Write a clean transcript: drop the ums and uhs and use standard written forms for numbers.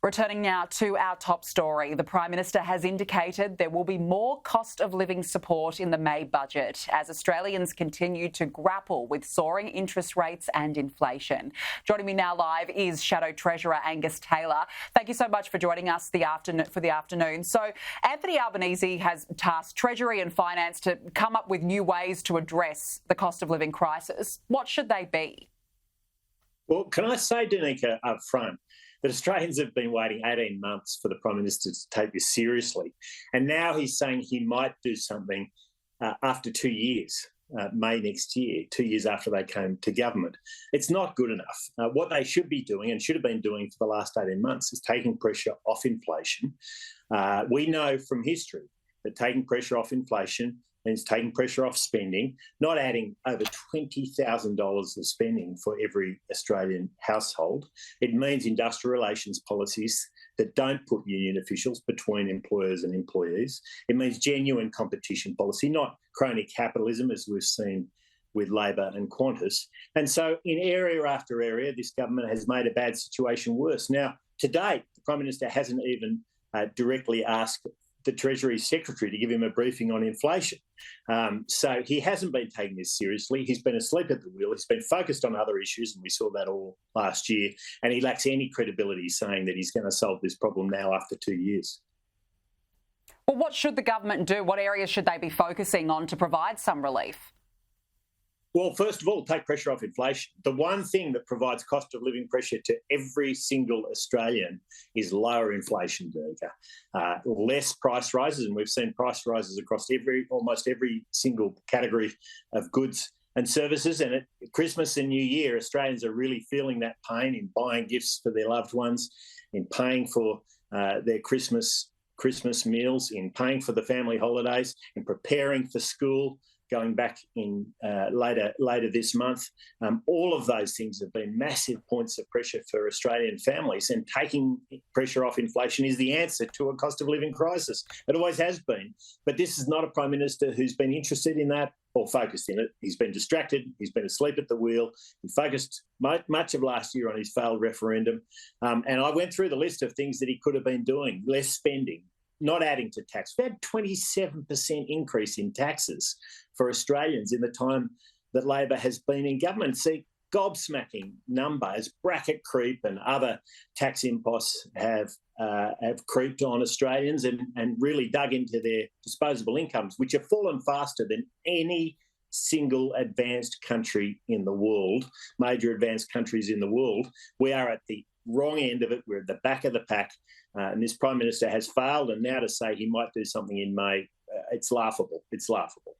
Returning now to our top story, the Prime Minister has indicated there will be more cost of living support in the May budget as Australians continue to grapple with soaring interest rates and inflation. Joining me now live is Shadow Treasurer Angus Taylor. Thank you so much for joining us for the afternoon. So Anthony Albanese has tasked Treasury and Finance to come up with new ways to address the cost of living crisis. What should they be? Well, can I say, Danica, up front, that Australians have been waiting 18 months for the Prime Minister to take this seriously. And now he's saying he might do something after 2 years, May next year, 2 years after they came to government. It's not good enough. What they should be doing and should have been doing for the last 18 months is taking pressure off inflation. We know from history that taking pressure off inflation means taking pressure off spending, not adding over $20,000 of spending for every Australian household. It means industrial relations policies that don't put union officials between employers and employees. It means genuine competition policy, not crony capitalism as we've seen with Labor and Qantas. And so in area after area, this government has made a bad situation worse. Now, to date, the Prime Minister hasn't even directly asked the Treasury Secretary to give him a briefing on inflation. So he hasn't been taking this seriously. He's been asleep at the wheel. He's been focused on other issues, and we saw that all last year. And he lacks any credibility saying that he's going to solve this problem now after 2 years. Well, what should the government do? What areas should they be focusing on to provide some relief? Well, first of all, take pressure off inflation. The one thing that provides cost of living pressure to every single Australian is lower inflation, Danica. Less price rises, and we've seen price rises across almost every single category of goods and services. And at Christmas and New Year, Australians are really feeling that pain in buying gifts for their loved ones, in paying for their Christmas meals, in paying for the family holidays, in preparing for school, going back in later this month. All of those things have been massive points of pressure for Australian families, and taking pressure off inflation is the answer to a cost of living crisis. It always has been. But this is not a Prime Minister who's been interested in that or focused in it. He's been distracted. He's been asleep at the wheel. He focused much of last year on his failed referendum. And I went through the list of things that he could have been doing: less spending, not adding to tax. We've had 27% increase in taxes for Australians in the time that Labor has been in government. See, gobsmacking number as bracket creep and other tax imposts have creeped on Australians and really dug into their disposable incomes, which have fallen faster than any single advanced country in the world, major advanced countries in the world. We are at the wrong end of it. We're at the back of the pack. And this Prime Minister has failed. And now to say he might do something in May, it's laughable. It's laughable.